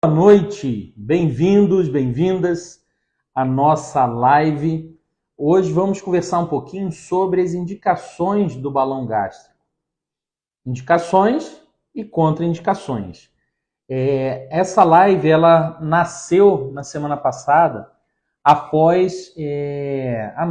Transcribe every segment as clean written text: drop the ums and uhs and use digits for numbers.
Boa noite, bem-vindos, bem-vindas à nossa live. Hoje vamos conversar um pouquinho sobre as indicações do balão gástrico. Indicações e contraindicações. Essa live ela nasceu na semana passada após a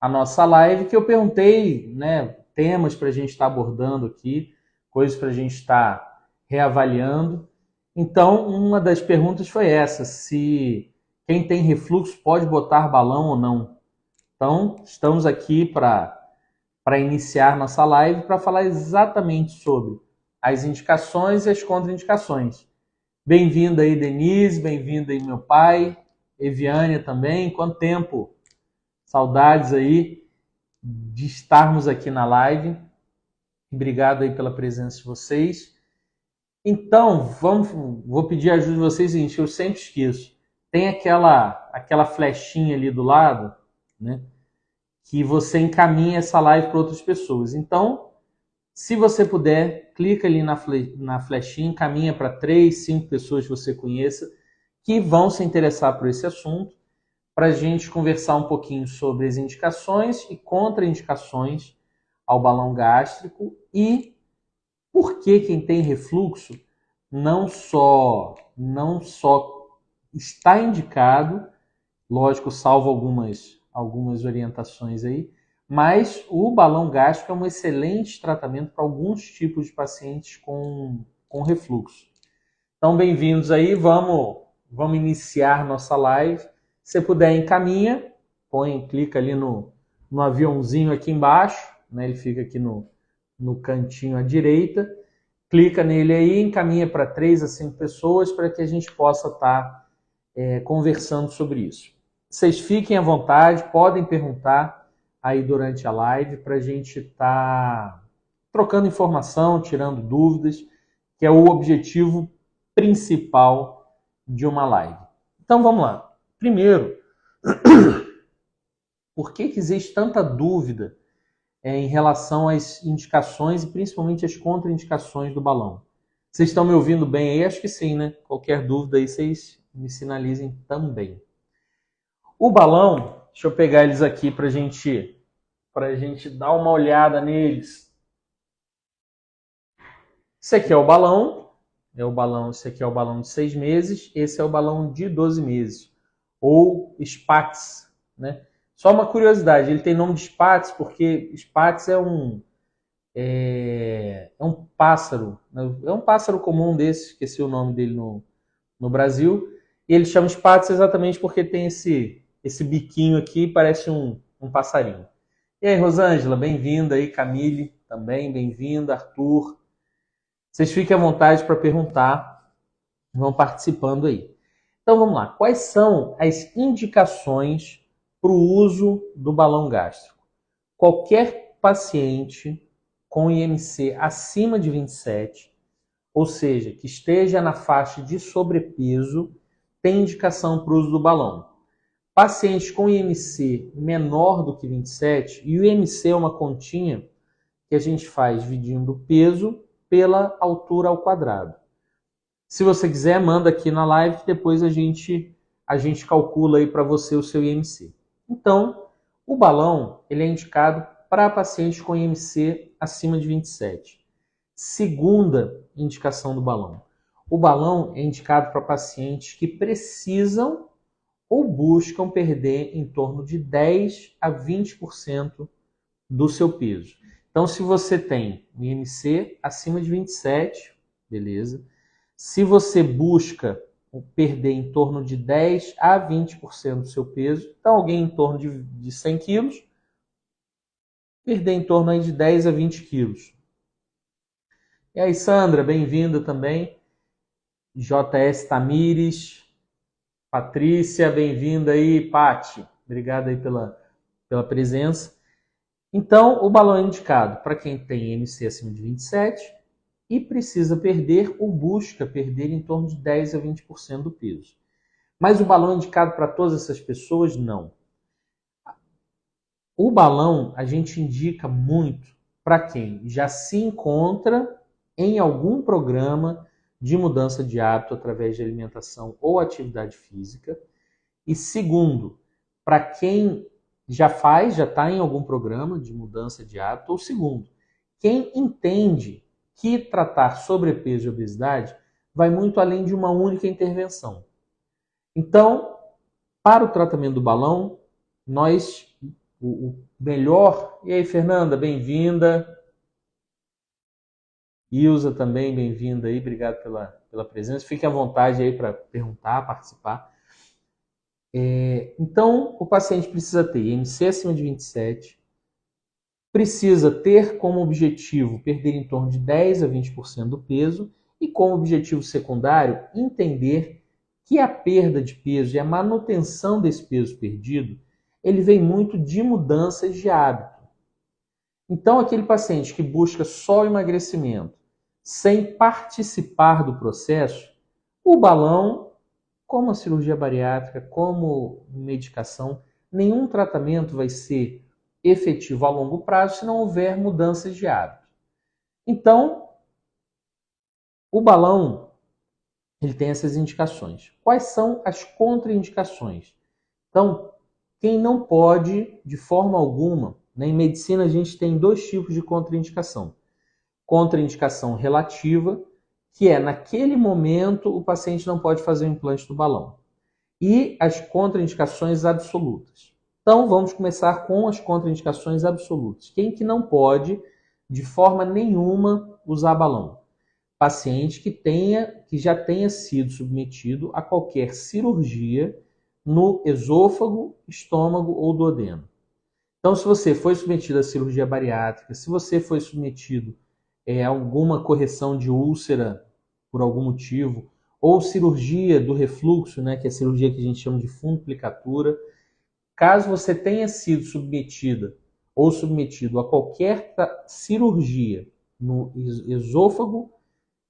nossa live que eu perguntei, né, temas para a gente estar abordando aqui, coisas para a gente estar reavaliando. Então, uma das perguntas foi essa: se quem tem refluxo pode botar balão ou não. Então, estamos aqui para iniciar nossa live para falar exatamente sobre as indicações e as contraindicações. Bem-vinda aí, Denise, bem-vinda aí, meu pai, Eviânia também. Quanto tempo? Saudades aí de estarmos aqui na live. Obrigado aí pela presença de vocês. Então, vou pedir a ajuda de vocês, gente, eu sempre esqueço. Tem aquela flechinha ali do lado, né, que você encaminha essa live para outras pessoas. Então, se você puder, clica ali na flechinha, encaminha para 3, 5 pessoas que você conheça que vão se interessar por esse assunto, para a gente conversar um pouquinho sobre as indicações e contraindicações ao balão gástrico e por que quem tem refluxo não só está indicado, lógico, salvo algumas orientações aí, mas o balão gástrico é um excelente tratamento para alguns tipos de pacientes com refluxo. Então, bem-vindos aí, vamos iniciar nossa live. Se puder, encaminha, clica ali no aviãozinho aqui embaixo, né? Ele fica aqui no cantinho à direita. Clica nele aí, encaminha para 3 a 5 pessoas para que a gente possa estar conversando sobre isso. Vocês fiquem à vontade, podem perguntar aí durante a live para a gente estar trocando informação, tirando dúvidas, que é o objetivo principal de uma live. Então vamos lá. Primeiro, por que existe tanta dúvida em relação às indicações e principalmente às contraindicações do balão? Vocês estão me ouvindo bem aí? Acho que sim, né? Qualquer dúvida aí, vocês me sinalizem também. O balão, deixa eu pegar eles aqui para a gente dar uma olhada neles. Esse aqui é o balão, esse aqui é o balão de 6 meses, esse é o balão de 12 meses, ou Spax, né? Só uma curiosidade, ele tem nome de Spax porque Spax é um pássaro, né? É um pássaro comum desse, esqueci o nome dele no Brasil, e ele chama Spax exatamente porque tem esse biquinho aqui, parece um passarinho. E aí, Rosângela, bem-vinda aí, Camille também, bem-vinda, Arthur. Vocês fiquem à vontade para perguntar, vão participando aí. Então vamos lá, quais são as indicações para o uso do balão gástrico? Qualquer paciente com IMC acima de 27, ou seja, que esteja na faixa de sobrepeso, tem indicação para o uso do balão. Pacientes com IMC menor do que 27, e o IMC é uma continha que a gente faz dividindo o peso pela altura ao quadrado. Se você quiser, manda aqui na live que depois a gente calcula aí para você o seu IMC. Então, o balão ele é indicado para pacientes com IMC acima de 27. Segunda indicação do balão. O balão é indicado para pacientes que precisam ou buscam perder em torno de 10 a 20% do seu peso. Então, se você tem um IMC acima de 27, beleza. Se você busca perder em torno de 10 a 20% do seu peso, então alguém em torno de 100 quilos, perder em torno aí de 10 a 20 quilos. E aí, Sandra, bem-vinda também. JS Tamires, Patrícia, bem-vinda aí. Pati, obrigado aí pela presença. Então, o balão é indicado para quem tem IMC acima de 27 e precisa perder ou busca perder em torno de 10 a 20% do peso. Mas o balão é indicado para todas essas pessoas? Não. O balão a gente indica muito para quem já se encontra em algum programa de mudança de hábito através de alimentação ou atividade física. E segundo, para quem já está em algum programa de mudança de hábito. Ou segundo, quem entende que tratar sobrepeso e obesidade vai muito além de uma única intervenção. Então, para o tratamento do balão, o melhor... E aí, Fernanda, bem-vinda. Ilza também, bem-vinda aí, obrigado pela presença. Fique à vontade aí para perguntar, participar. Então, o paciente precisa ter IMC acima de 27, precisa ter como objetivo perder em torno de 10 a 20% do peso e como objetivo secundário entender que a perda de peso e a manutenção desse peso perdido, ele vem muito de mudanças de hábito. Então, aquele paciente que busca só o emagrecimento sem participar do processo, o balão, como a cirurgia bariátrica, como medicação, nenhum tratamento vai ser efetivo a longo prazo se não houver mudanças de hábito. Então, o balão, ele tem essas indicações. Quais são as contraindicações? Então, quem não pode, de forma alguma, em medicina a gente tem dois tipos de contraindicação. Contraindicação relativa, que é naquele momento o paciente não pode fazer o implante do balão. E as contraindicações absolutas. Então vamos começar com as contraindicações absolutas. Quem que não pode, de forma nenhuma, usar balão? Paciente que já tenha sido submetido a qualquer cirurgia no esôfago, estômago ou duodeno. Então, se você foi submetido à cirurgia bariátrica, se você foi submetido a alguma correção de úlcera por algum motivo, ou cirurgia do refluxo, que é a cirurgia que a gente chama de fundoplicatura, caso você tenha sido submetida ou submetido a qualquer cirurgia no esôfago,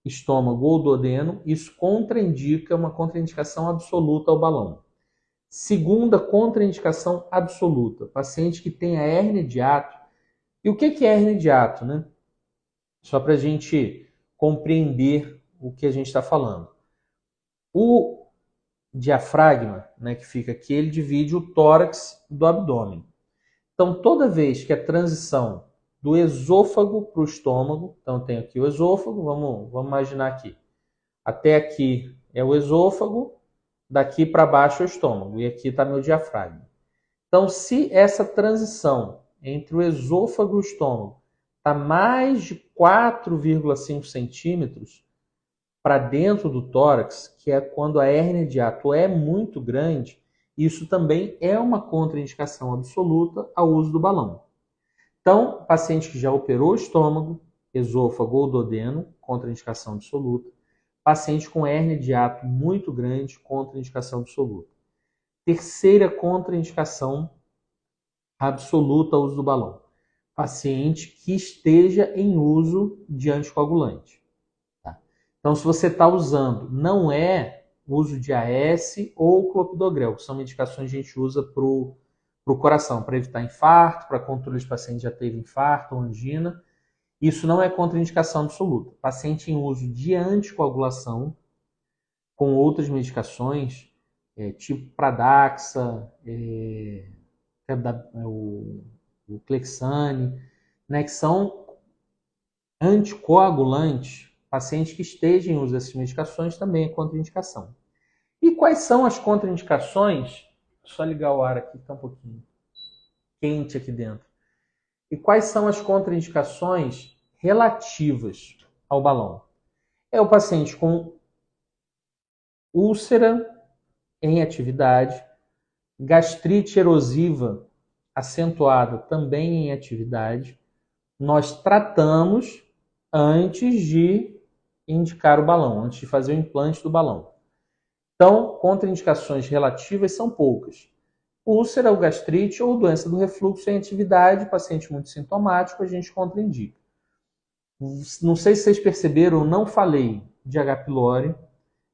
estômago ou duodeno, isso contraindica uma contraindicação absoluta ao balão. Segunda contraindicação absoluta, paciente que tenha hérnia de hiato. E o que é hérnia de hiato, Só para a gente compreender o que a gente está falando. O diafragma, que fica aqui, ele divide o tórax do abdômen. Então, toda vez que a transição do esôfago para o estômago, então tem aqui o esôfago, vamos imaginar aqui. Até aqui é o esôfago, daqui para baixo é o estômago, e aqui está meu diafragma. Então, se essa transição entre o esôfago e o estômago está mais de 4,5 centímetros para dentro do tórax, que é quando a hérnia de hiato é muito grande, isso também é uma contraindicação absoluta ao uso do balão. Então, paciente que já operou estômago, esôfago ou duodeno, contraindicação absoluta. Paciente com hérnia de hiato muito grande, contraindicação absoluta. Terceira contraindicação absoluta ao uso do balão. Paciente que esteja em uso de anticoagulante. Tá? Então, se você está usando, não é uso de AS ou clopidogrel, que são medicações que a gente usa para o coração, para evitar infarto, para controle de paciente que já teve infarto ou angina. Isso não é contraindicação absoluta. Paciente em uso de anticoagulação com outras medicações, tipo Pradaxa, o Clexane, que são anticoagulantes, pacientes que estejam em uso dessas medicações também é contraindicação. E quais são as contraindicações? Só ligar o ar aqui, está um pouquinho quente aqui dentro. E quais são as contraindicações relativas ao balão? É o paciente com úlcera em atividade, gastrite erosiva acentuada também em atividade. Nós tratamos antes de indicar o balão, antes de fazer o implante do balão. Então, contraindicações relativas são poucas. Úlcera ou gastrite ou doença do refluxo em atividade, paciente muito sintomático, a gente contraindica. Não sei se vocês perceberam, eu não falei de H. pylori.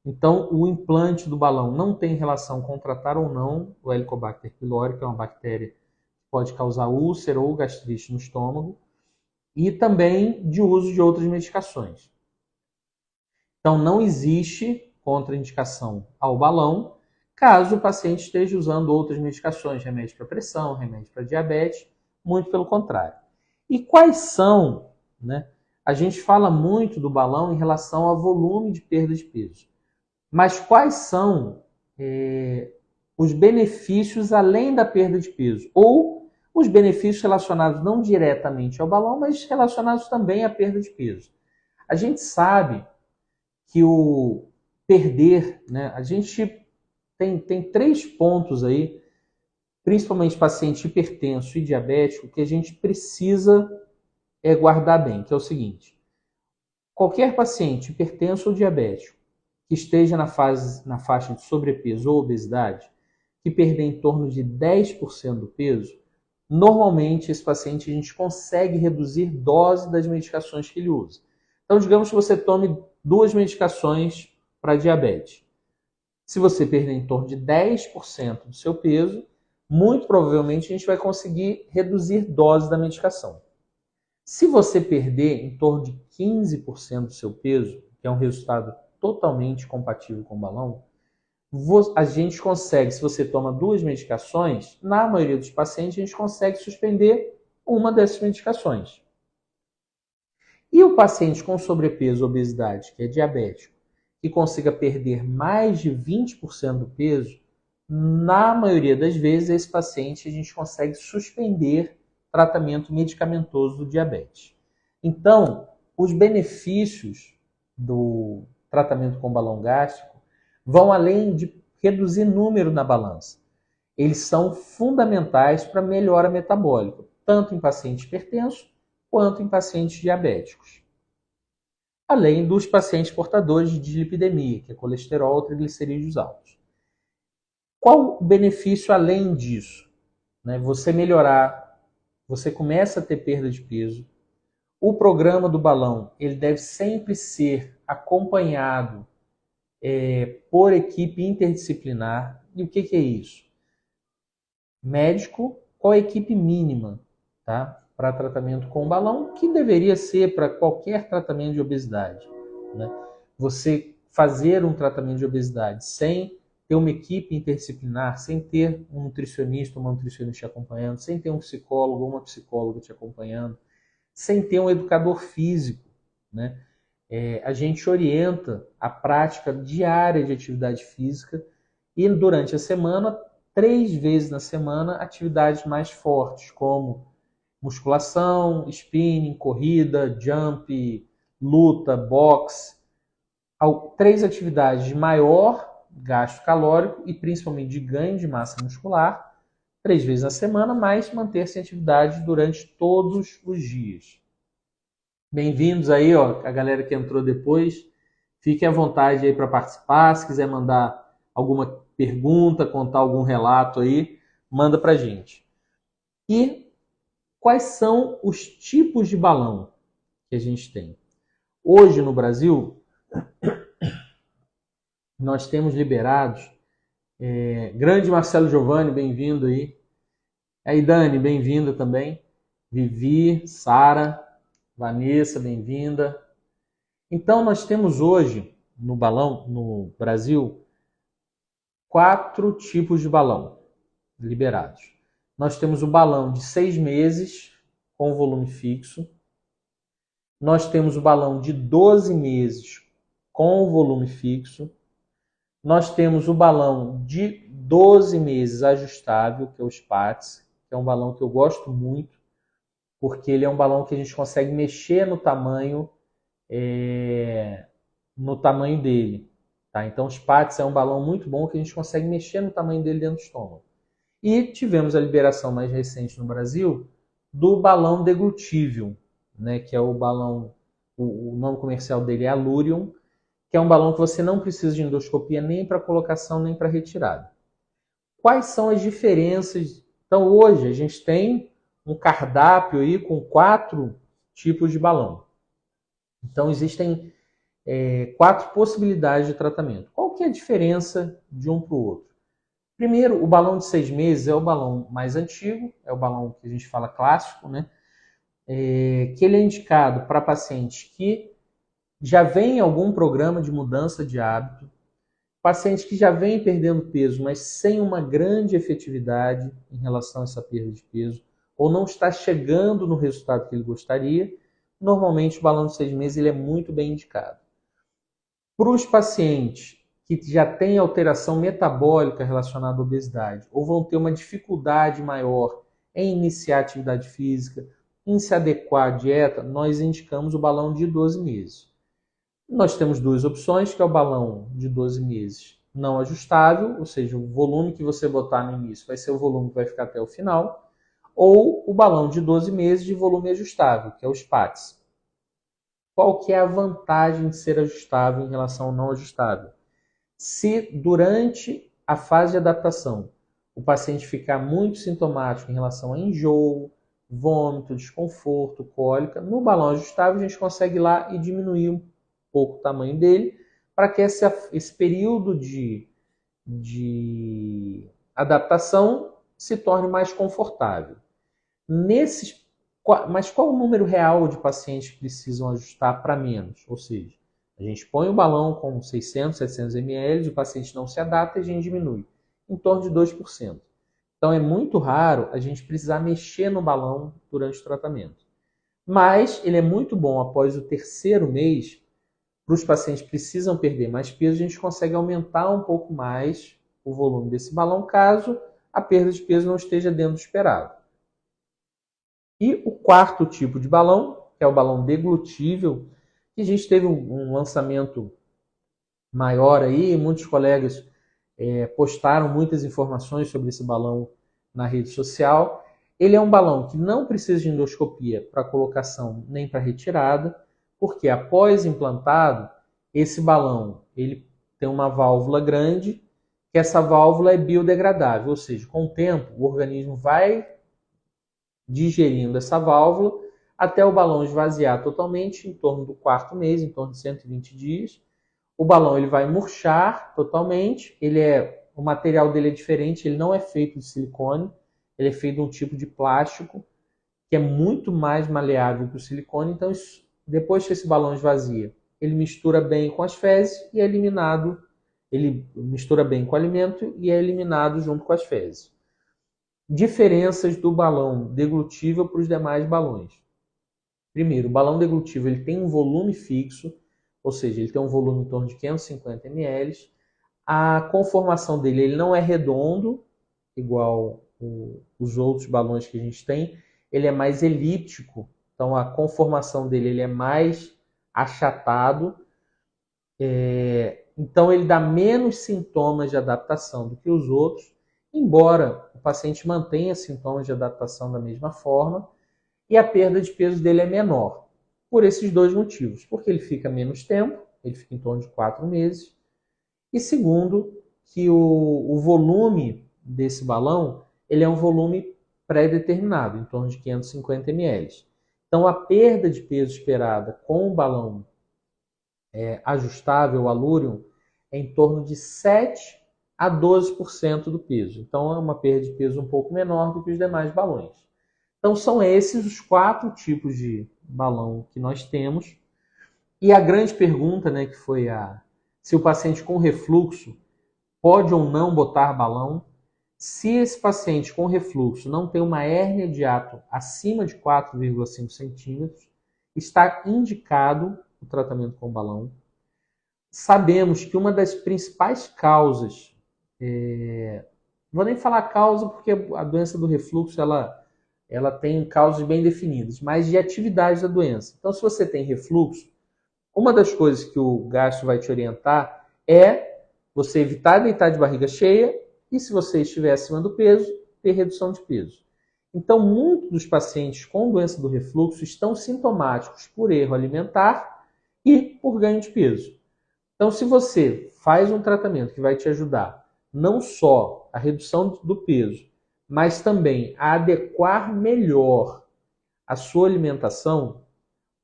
Então, o implante do balão não tem relação com tratar ou não o Helicobacter pylori, que é uma bactéria que pode causar úlcera ou gastrite no estômago, e também de uso de outras medicações. Então, não existe contraindicação ao balão, caso o paciente esteja usando outras medicações, remédio para pressão, remédio para diabetes, muito pelo contrário. E quais são, né? A gente fala muito do balão em relação ao volume de perda de peso, mas quais são os benefícios além da perda de peso? Ou os benefícios relacionados não diretamente ao balão, mas relacionados também à perda de peso. A gente sabe que o perder, né? A gente tem 3 pontos aí, principalmente paciente hipertenso e diabético, que a gente precisa guardar bem, que é o seguinte: qualquer paciente hipertenso ou diabético que esteja na faixa de sobrepeso ou obesidade, que perder em torno de 10% do peso, normalmente esse paciente a gente consegue reduzir dose das medicações que ele usa. Então, digamos que você tome 2 medicações para diabetes. Se você perder em torno de 10% do seu peso, muito provavelmente a gente vai conseguir reduzir dose da medicação. Se você perder em torno de 15% do seu peso, que é um resultado totalmente compatível com o balão, a gente consegue, se você toma 2 medicações, na maioria dos pacientes a gente consegue suspender uma dessas medicações. E o paciente com sobrepeso ou obesidade, que é diabético, que consiga perder mais de 20% do peso, na maioria das vezes esse paciente a gente consegue suspender tratamento medicamentoso do diabetes. Então, os benefícios do tratamento com balão gástrico vão além de reduzir número na balança. Eles são fundamentais para a melhora metabólica, tanto em pacientes hipertensos quanto em pacientes diabéticos. Além dos pacientes portadores de dislipidemia, que é colesterol ou triglicerídeos altos. Qual o benefício além disso? Você melhorar, você começa a ter perda de peso. O programa do balão ele deve sempre ser acompanhado por equipe interdisciplinar. E o que é isso? Médico, qual a equipe mínima, tá? Para tratamento com balão, que deveria ser para qualquer tratamento de obesidade, né? Você fazer um tratamento de obesidade sem ter uma equipe interdisciplinar, sem ter um nutricionista, uma nutricionista te acompanhando, sem ter um psicólogo ou uma psicóloga te acompanhando, sem ter um educador físico, né? A gente orienta a prática diária de atividade física e durante a semana, 3 vezes na semana, atividades mais fortes, como musculação, spinning, corrida, jump, luta, boxe. 3 atividades de maior gasto calórico e principalmente de ganho de massa muscular, 3 vezes na semana, mas manter-se em atividade durante todos os dias. Bem-vindos aí, a galera que entrou depois. Fiquem à vontade aí para participar. Se quiser mandar alguma pergunta, contar algum relato aí, manda para a gente. E quais são os tipos de balão que a gente tem? Hoje no Brasil, nós temos liberados. Grande Marcelo Giovanni, bem-vindo aí. Aí, Dani, bem-vinda também. Vivi, Sara, Vanessa, bem-vinda. Então, nós temos hoje no balão, no Brasil, 4 tipos de balão liberados. Nós temos o balão de 6 meses com volume fixo. Nós temos o balão de 12 meses com volume fixo. Nós temos o balão de 12 meses ajustável, que é o SPATS, que é um balão que eu gosto muito, porque ele é um balão que a gente consegue mexer no tamanho dele. Tá? Então, o SPATS é um balão muito bom que a gente consegue mexer no tamanho dele dentro do estômago. E tivemos a liberação mais recente no Brasil do balão deglutível, né? Que é o balão, o nome comercial dele é Allurion, que é um balão que você não precisa de endoscopia nem para colocação nem para retirada. Quais são as diferenças? Então, hoje a gente tem um cardápio aí com 4 tipos de balão. Então, existem 4 possibilidades de tratamento. Qual que é a diferença de um para o outro? Primeiro, o balão de 6 meses é o balão mais antigo, é o balão que a gente fala clássico, né? Que ele é indicado para pacientes que já vem em algum programa de mudança de hábito, paciente que já vem perdendo peso, mas sem uma grande efetividade em relação a essa perda de peso, ou não está chegando no resultado que ele gostaria, normalmente o balão de 6 meses ele é muito bem indicado. Para os pacientes que já têm alteração metabólica relacionada à obesidade, ou vão ter uma dificuldade maior em iniciar atividade física, em se adequar à dieta, nós indicamos o balão de 12 meses. Nós temos duas opções, que é o balão de 12 meses não ajustável, ou seja, o volume que você botar no início vai ser o volume que vai ficar até o final, ou o balão de 12 meses de volume ajustável, que é o SPATS. Qual que é a vantagem de ser ajustável em relação ao não ajustável? Se durante a fase de adaptação o paciente ficar muito sintomático em relação a enjoo, vômito, desconforto, cólica, no balão ajustável a gente consegue ir lá e diminuir um pouco o tamanho dele para que esse período de adaptação se torne mais confortável. Mas qual o número real de pacientes que precisam ajustar para menos? Ou seja, a gente põe o balão com 600, 700 ml, o paciente não se adapta e a gente diminui. Em torno de 2%. Então é muito raro a gente precisar mexer no balão durante o tratamento. Mas ele é muito bom após o terceiro mês. Para os pacientes que precisam perder mais peso, a gente consegue aumentar um pouco mais o volume desse balão, caso a perda de peso não esteja dentro do esperado. E o quarto tipo de balão, que é o balão deglutível, que a gente teve um lançamento maior aí, muitos colegas postaram muitas informações sobre esse balão na rede social. Ele é um balão que não precisa de endoscopia para colocação nem para retirada, porque após implantado, esse balão ele tem uma válvula grande, que essa válvula é biodegradável, ou seja, com o tempo o organismo vai digerindo essa válvula até o balão esvaziar totalmente em torno do quarto mês, em torno de 120 dias. O balão ele vai murchar totalmente, o material dele é diferente, ele não é feito de silicone, ele é feito de um tipo de plástico que é muito mais maleável que o silicone, então depois que esse balão esvazia, ele mistura bem com as fezes e é eliminado, ele mistura bem com o alimento e é eliminado junto com as fezes. Diferenças do balão deglutível para os demais balões. Primeiro, o balão deglutível ele tem um volume fixo, ou seja, ele tem um volume em torno de 550 ml. A conformação dele ele não é redondo, igual os outros balões que a gente tem, ele é mais elíptico, então a conformação dele ele é mais achatado, então ele dá menos sintomas de adaptação do que os outros, embora o paciente mantenha sintomas de adaptação da mesma forma, e a perda de peso dele é menor, por esses dois motivos, porque ele fica menos tempo, ele fica em torno de 4 meses, e segundo, que o volume desse balão ele é um volume pré-determinado, em torno de 550 ml. Então, a perda de peso esperada com o balão ajustável, o Allurium, é em torno de 7 a 12% do peso. Então, é uma perda de peso um pouco menor do que os demais balões. Então, são esses os 4 tipos de balão que nós temos. E a grande pergunta, né, que foi se o paciente com refluxo pode ou não botar balão. Se esse paciente com refluxo não tem uma hérnia de hiato acima de 4,5 centímetros, está indicado o tratamento com balão. Sabemos que uma das principais causas, não vou nem falar causa porque a doença do refluxo ela tem causas bem definidas, mas de atividade da doença. Então, se você tem refluxo, uma das coisas que o gastro vai te orientar é você evitar deitar de barriga cheia e, se você estiver acima do peso, ter redução de peso. Então, muitos dos pacientes com doença do refluxo estão sintomáticos por erro alimentar e por ganho de peso. Então, se você faz um tratamento que vai te ajudar não só a redução do peso, mas também a adequar melhor a sua alimentação,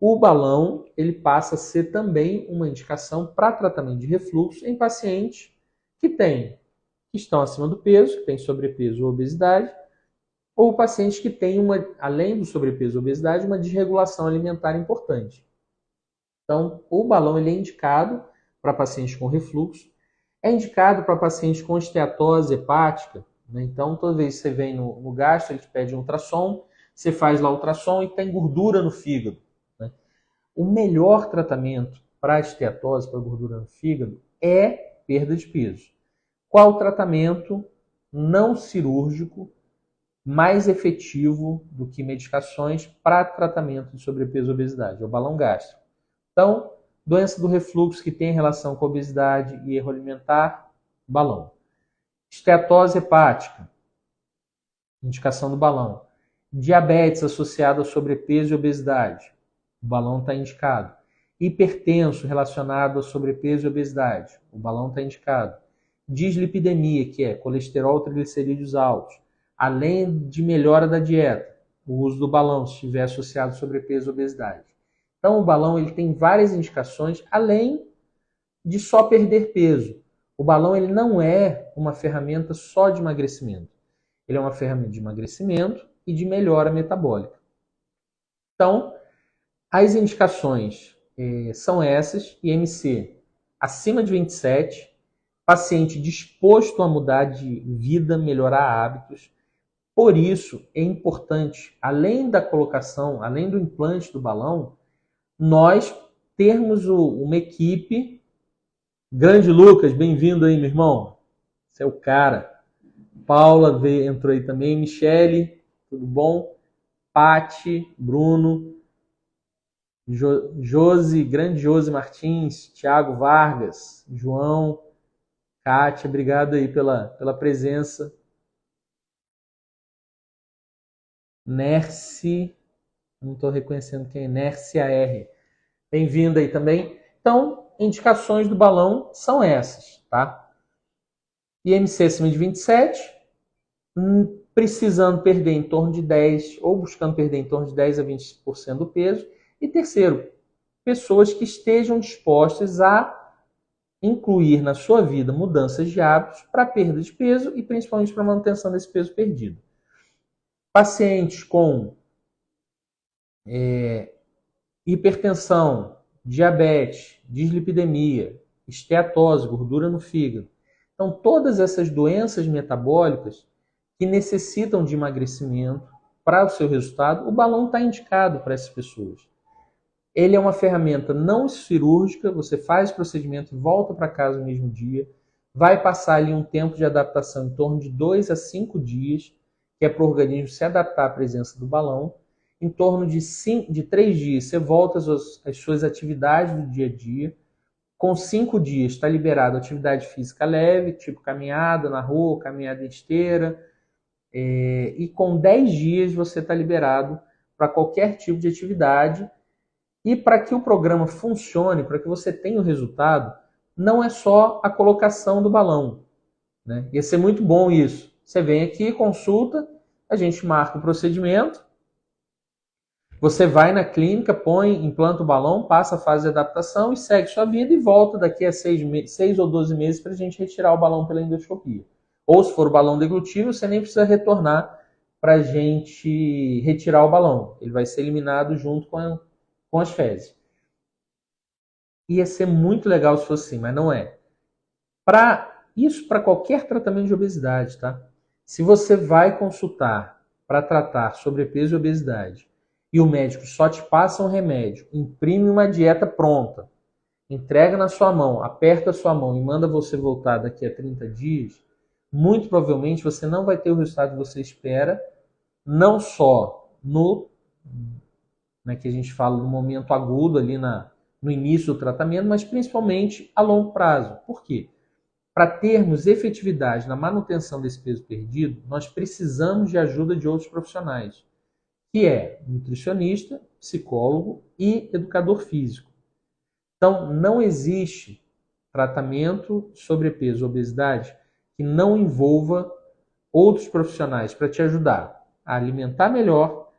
o balão ele passa a ser também uma indicação para tratamento de refluxo em pacientes que estão acima do peso, que têm sobrepeso ou obesidade, ou pacientes que têm, além do sobrepeso ou obesidade, uma desregulação alimentar importante. Então, o balão ele é indicado para pacientes com refluxo, é indicado para pacientes com esteatose hepática, né? Então, toda vez que você vem no gastro, ele te pede um ultrassom, você faz lá o ultrassom e tem gordura no fígado, né? O melhor tratamento para esteatose, para gordura no fígado, é perda de peso. Qual o tratamento não cirúrgico mais efetivo do que medicações para tratamento de sobrepeso e obesidade? É o balão gástrico. Então, doença do refluxo que tem relação com obesidade e erro alimentar, balão. Esteatose hepática, indicação do balão. Diabetes associado a sobrepeso e obesidade, o balão está indicado. Hipertenso relacionado a sobrepeso e obesidade, o balão está indicado. Dislipidemia, que é colesterol, triglicerídeos altos, além de melhora da dieta, o uso do balão, se estiver associado a sobrepeso e obesidade. Então, o balão ele tem várias indicações, além de só perder peso. O balão ele não é uma ferramenta só de emagrecimento. Ele é uma ferramenta de emagrecimento e de melhora metabólica. Então, as indicações são essas, IMC acima de 27, paciente disposto a mudar de vida, melhorar hábitos. Por isso, é importante, além da colocação, além do implante do balão, nós termos uma equipe. Grande Lucas, bem-vindo aí, meu irmão. Você é o cara. Paula entrou aí também. Michele, tudo bom? Pati, Bruno, Josi, grande Josi Martins, Thiago Vargas, João, Kátia, obrigado aí pela presença. Nerci, não estou reconhecendo quem é, Nercia R. Bem-vindo aí também. Então, indicações do balão são essas, tá? IMC acima de 27, precisando perder em torno de 10, ou buscando perder em torno de 10 a 20% do peso. E terceiro, pessoas que estejam dispostas a incluir na sua vida mudanças de hábitos para perda de peso e principalmente para manutenção desse peso perdido. Pacientes com hipertensão, diabetes, dislipidemia, esteatose, gordura no fígado. Então, todas essas doenças metabólicas que necessitam de emagrecimento para o seu resultado, o balão está indicado para essas pessoas. Ele é uma ferramenta não cirúrgica, você faz o procedimento e volta para casa no mesmo dia. Vai passar ali um tempo de adaptação em torno de 2 a 5 dias, que é para o organismo se adaptar à presença do balão. Em torno de 3 dias, você volta às suas atividades do dia a dia. Com 5 dias, está liberado atividade física leve, tipo caminhada na rua, caminhada em esteira. E com 10 dias, você está liberado para qualquer tipo de atividade. E para que o programa funcione, para que você tenha o resultado, não é só a colocação do balão, né? Ia ser muito bom isso. Você vem aqui, consulta, a gente marca o procedimento, você vai na clínica, implanta o balão, passa a fase de adaptação e segue sua vida e volta daqui a 6 ou 12 meses para a gente retirar o balão pela endoscopia. Ou se for o balão deglutível, você nem precisa retornar para a gente retirar o balão. Ele vai ser eliminado junto com as fezes. Ia ser muito legal se fosse assim, mas não é. Isso para qualquer tratamento de obesidade, tá? Se você vai consultar para tratar sobrepeso e obesidade e o médico só te passa um remédio, imprime uma dieta pronta, entrega na sua mão, aperta a sua mão e manda você voltar daqui a 30 dias, muito provavelmente você não vai ter o resultado que você espera, não só que a gente fala no momento agudo ali no início do tratamento, mas principalmente a longo prazo. Por quê? Para termos efetividade na manutenção desse peso perdido, nós precisamos de ajuda de outros profissionais, que é nutricionista, psicólogo e educador físico. Então, não existe tratamento sobrepeso ou obesidade que não envolva outros profissionais para te ajudar a alimentar melhor,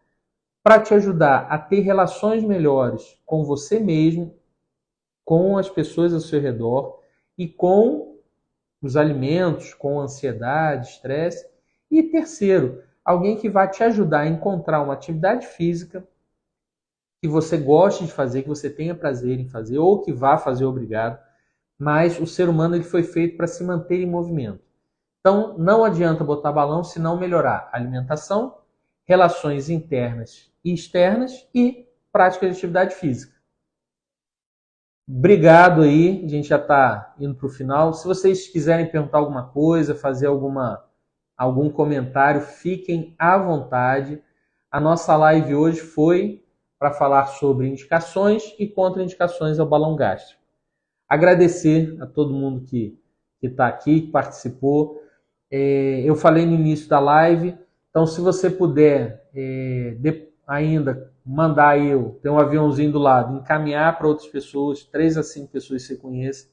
para te ajudar a ter relações melhores com você mesmo, com as pessoas ao seu redor e com os alimentos, com ansiedade, estresse. E terceiro, alguém que vai te ajudar a encontrar uma atividade física que você goste de fazer, que você tenha prazer em fazer, ou que vá fazer obrigado, mas o ser humano ele foi feito para se manter em movimento. Então, não adianta botar balão se não melhorar a alimentação, relações internas e externas e prática de atividade física. Obrigado aí, a gente já está indo para o final. Se vocês quiserem perguntar alguma coisa, fazer algum comentário, fiquem à vontade. A nossa live hoje foi para falar sobre indicações e contraindicações ao balão gástrico. Agradecer a todo mundo que está aqui, que participou. Eu falei no início da live, então se você puder ainda mandar tem um aviãozinho do lado, encaminhar para outras pessoas, 3 a 5 pessoas que você conheça,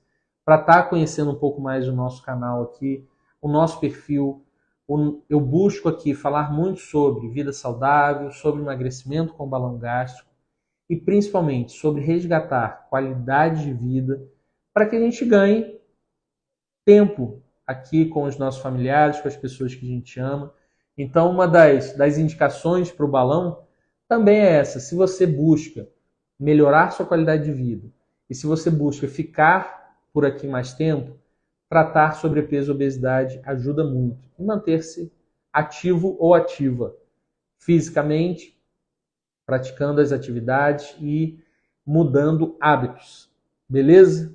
para estar conhecendo um pouco mais o nosso canal aqui, o nosso perfil. Eu busco aqui falar muito sobre vida saudável, sobre emagrecimento com balão gástrico e principalmente sobre resgatar qualidade de vida para que a gente ganhe tempo aqui com os nossos familiares, com as pessoas que a gente ama. Então, uma das indicações para o balão também é essa. Se você busca melhorar sua qualidade de vida e se você busca ficar por aqui mais tempo, tratar sobrepeso e obesidade ajuda muito. E manter-se ativo ou ativa fisicamente, praticando as atividades e mudando hábitos. Beleza?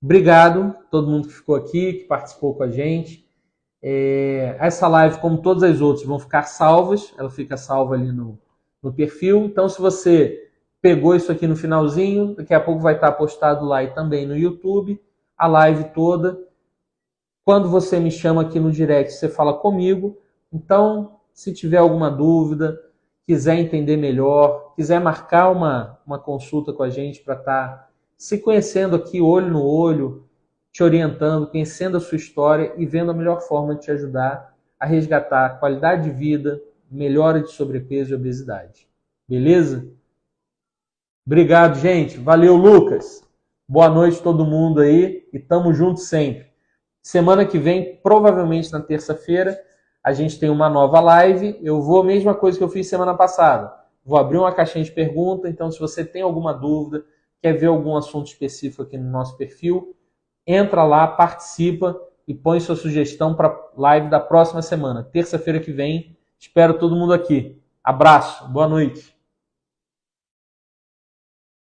Obrigado a todo mundo que ficou aqui, que participou com a gente. Essa live, como todas as outras, vão ficar salvas. Ela fica salva ali no perfil. Então, se você pegou isso aqui no finalzinho, daqui a pouco vai estar postado lá e também no YouTube, a live toda. Quando você me chama aqui no direct, você fala comigo. Então, se tiver alguma dúvida, quiser entender melhor, quiser marcar uma consulta com a gente para estar se conhecendo aqui olho no olho, te orientando, conhecendo a sua história e vendo a melhor forma de te ajudar a resgatar qualidade de vida, melhora de sobrepeso e obesidade. Beleza? Obrigado, gente. Valeu, Lucas. Boa noite a todo mundo aí e tamo junto sempre. Semana que vem, provavelmente na terça-feira, a gente tem uma nova live. Eu vou, a mesma coisa que eu fiz semana passada. Vou abrir uma caixinha de pergunta, então se você tem alguma dúvida, quer ver algum assunto específico aqui no nosso perfil, entra lá, participa e põe sua sugestão para a live da próxima semana, terça-feira que vem. Espero todo mundo aqui. Abraço, boa noite.